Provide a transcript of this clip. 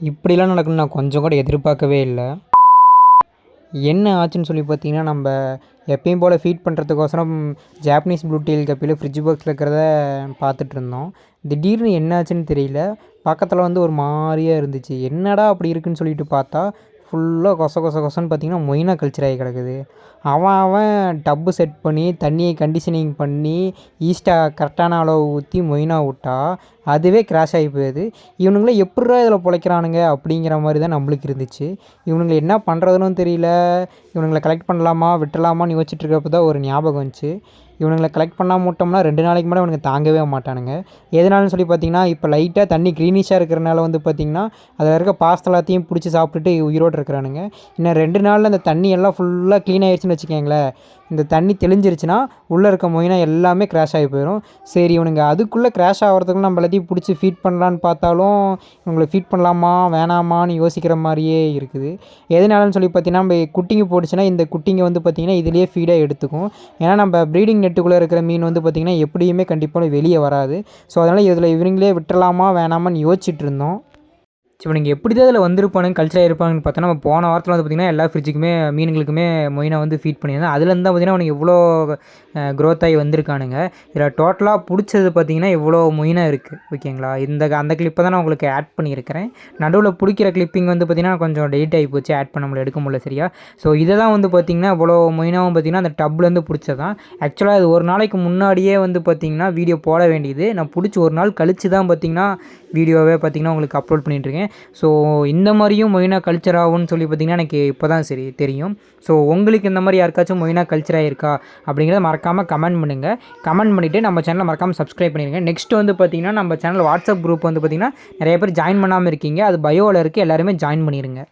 இப்படிலாம் நடக்கும்னு நான் கொஞ்சம் கூட எதிர்பார்க்கவே இல்ல. என்ன ஆச்சுன்னு சொல்லி பார்த்தீங்கன்னா, நம்ப எப்பயும் போல ஃபீட் பண்ணுறதுக்கோசரம் ஜாப்பனீஸ் ப்ளூ டெயில் கப்பில ஃப்ரிட்ஜ் பாக்ஸில இருக்கிறத பார்த்துட்ருந்தோம். திடீர்னு என்ன ஆச்சுன்னு தெரியல. பக்கத்தில வந்து ஒரு மாரியா இருந்துச்சு. என்னடா அப்படி இருக்குன்னு சொல்லிட்டு பார்த்தா, ஃபுல்லா கொச கொச கொசன்னு பார்த்தீங்கன்னா, மொயினா கல்ச்சர் ஆகி கிடக்குது. அவன் அவன் டப்பு செட் பண்ணி, தண்ணியை கண்டிஷனிங் பண்ணி, ஈஸ்ட்டை கரெக்டான அளவு ஊத்தி மொயினா விட்டா, அதுவே கிராஷ் ஆகி போகுது. இவனுங்களாம் எப்புட்றா இதில பொழைக்கிறானுங்க? அப்படிங்கிற மாரி தான் நம்மளுக்கு இருந்துச்சு. இவனுங்கள என்ன பண்ணுறதுன்னும் தெரியல. இவனுங்கள கலெக்ட் பண்ணலாமா, விட்டுறலாமான்னு யோசிச்சுட்டு இருக்கப்ப தான் ஒரு ஞாபகம் வந்துச்சு. இவனுங்கள கலெக்ட் பண்ணாம விட்டோம்னா 2 நாளைக்கு மேலே இவனுங்க தாங்கவே மாட்டானுங்க. எதனாலன்னு சொல்லி பார்த்தீங்கன்னா, இப்போ லைட்டா தண்ணி க்ரீனிஷா இருக்கிறனால வந்து பார்த்தீங்கன்னா, அதில இருக்க பாஸ்தா எல்லாத்தையும் பிடிச்சி சாப்பிட்டுட்டு உயிரோடு இருக்கிறானுங்க. இன்னும் 2 நாளில் அந்த தண்ணி எல்லாம் ஃபுல்லாக க்ளீன் ஆயிடுச்சுன்னு வச்சுக்கங்களேன், இந்த தண்ணி தெளிஞ்சிருச்சுன்னா, உள்ளே இருக்க மொயினா எல்லாமே கிராஷ் ஆகி போயிடும். சரி இவனுங்க அதுக்குள்ளே கிராஷ் ஆகிறதுக்குள்ள நம்ம எல்லாத்தையும் பிடிச்சி ஃபீட் பண்ணலான்னு பார்த்தாலும், இவங்கள ஃபீட் பண்ணலாமா வேணாமான்னு யோசிக்கிற மாதிரியே இருக்குது. எதனாலன்னு சொல்லி பார்த்தீங்கன்னா, நம்ம குட்டிங்க போட்டுச்சுன்னா, இந்த குட்டிங்க வந்து பார்த்தீங்கன்னா, இதிலேயே ஃபீடாக எடுத்துக்கும். ஏன்னா நம்ம ப்ரீடிங் நெட்டுக்குள்ளே இருக்கிற மீன் வந்து பார்த்திங்கன்னா, எப்படியுமே கண்டிப்பாக வெளியே வராது. ஸோ அதனால் இதில் இவனுங்களே விட்டுறலாமா வேணாமான்னு யோசிச்சுட்டு இருந்தோம். இவனுங்க எப்படி தான் இதில் வந்திருப்பானுங்க, கல்ச்சர் ஆகிருப்பாங்கன்னு பார்த்தா, நம்ம போன வாரத்தில் வந்து பார்த்திங்கன்னா, எல்லா ஃப்ரிட்ஜுக்குமே மீனுங்களுக்குமே மொயினா வந்து ஃபீட் பண்ணியிருந்தேன். அதுலேருந்து தான் பார்த்திங்கன்னா அவனுக்கு இவ்வளோ க்ரோத் ஆகி வந்திருக்கானுங்க. இதில் டோட்டலாக பிடிச்சது பார்த்திங்கன்னா, இவ்வளோ மொயினா இருக்குது. ஓகேங்களா? அந்த கிளிப்பை தான் நான் உங்களுக்கு ஆட் பண்ணியிருக்கிறேன். நடுவில் பிடிக்கிற கிளிப்பிங் வந்து பார்த்திங்கன்னா, கொஞ்சம் டெலிட் ஆகி போச்சு. ஆட் பண்ண முடியல, எடுக்க முடியல சரியா. ஸோ இதை தான் வந்து பார்த்திங்கன்னா, இவ்வளோ மொயினாவும் பார்த்திங்கன்னா, அந்த டப்லேருந்து பிடிச்சது தான். ஆக்சுவலாக இது ஒரு நாளைக்கு முன்னாடியே வந்து பார்த்திங்கன்னா, வீடியோ போட வேண்டியது. நான் பிடிச்சி ஒரு நாள் கழித்து தான் பார்த்திங்கன்னா, வீடியோவே பார்த்திங்கன்னா உங்களுக்கு அப்லோட் பண்ணிகிட்ருக்கேன். ஸோ இந்த மாதிரியும் மொயினா கல்ச்சர் ஆகும்னு சொல்லி பார்த்திங்கன்னா, எனக்கு இப்போ தான் சரி தெரியும். ஸோ உங்களுக்கு இந்த மாதிரி யாருக்காச்சும் மொயினா கல்ச்சர் ஆகிருக்கா அப்படிங்கிறத மறக்காமல் கமெண்ட் பண்ணுங்கள். கமெண்ட் பண்ணிவிட்டு நம்ம சேனலை மறக்காமல் சப்ஸ்கிரைப் பண்ணிடுங்க. நெக்ஸ்ட் வந்து பார்த்திங்கன்னா, நம்ம சேனல் வாட்ஸ்அப் குரூப் வந்து பார்த்திங்கன்னா, நிறைய பேர் ஜாயின் பண்ணாமல் இருக்கீங்க. அது பயோவில் இருக்குது. எல்லாருமே ஜாயின் பண்ணிடுங்க.